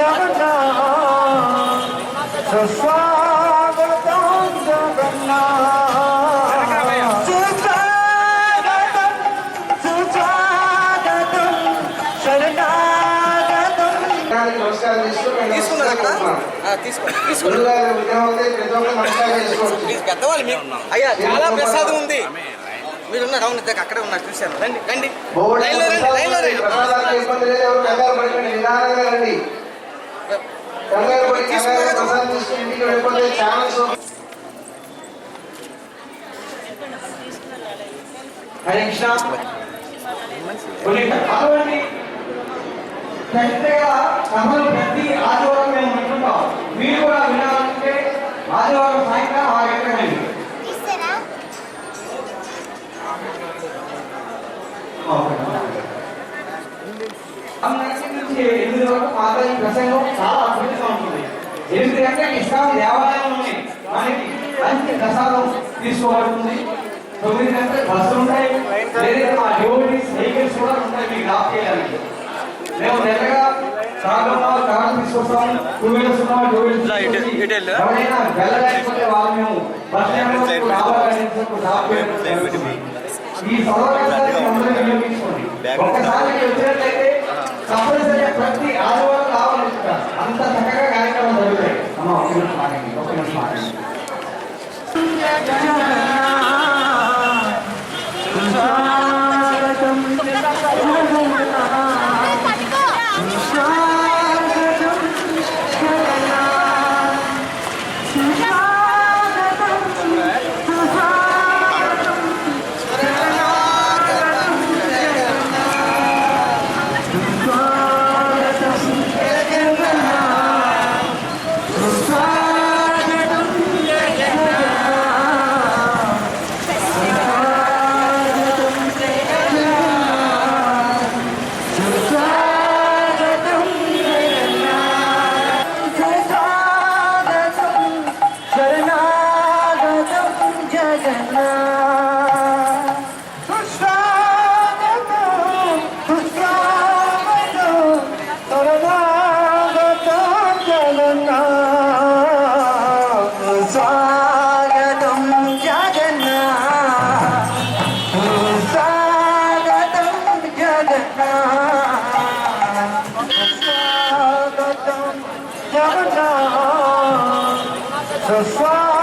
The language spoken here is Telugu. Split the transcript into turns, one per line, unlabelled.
जगन्नाथ सुस्वागतं जगन्नाथ सुस्वागतं सुस्वागतं शरणागतं
నమస్కారం
పెద్దవాళ్ళు మీకు అయ్యా చాలా ప్రసాదం ఉంది. మీరు ఉన్నారు అవును అక్కడే ఉన్నారు చూశాను. రండి రండి
హరే కృష్ణ సభలు ప్రతి ఆదివారం మేము ఉంటుంటాం. మీరు కూడా వినాలంటే ఆదివారం సాయంత్రం 6 గంటలండి. నుంచి 8 వరకు మాత్రం ఈ ప్రసంగం చాలా అద్భుతంగా ఉంటుంది. 8 గంటలకు ఇస్లాం దేవాలయంలోనే మనకి మంచి ప్రసాదం తీసుకోబడుతుంది. 9 గంటలకు బస్సులు ఉంటాయి, లేదా మా డివోటీస్ వెహికల్స్ కూడా ఉంటాయి మీకు డ్రాప్ చేయడానికి. మేము నెలగా కార్డు తీసుకొస్తాము. 2 వీలర్స్ ఉన్న 2 వీలర్స్ ఎవరైనా వెళ్ళలేకపోతే వాళ్ళు మేము బస్ స్టాండ్ డ్రాప్ చేయడం జరుగుతుంది. ఈ సౌకర్యాన్ని అందరూ వినియోగించుకోండి. ఒక్కసారి వచ్చినట్లయితే కంపల్సరీగా ప్రతి ఆదివారం రావాలనుకుంటారు. అంత చక్కగా కార్యక్రమం జరుగుతాయి. అమ్మ ఒక నిమిషం మాట్లాడండి.
जगन्नाथ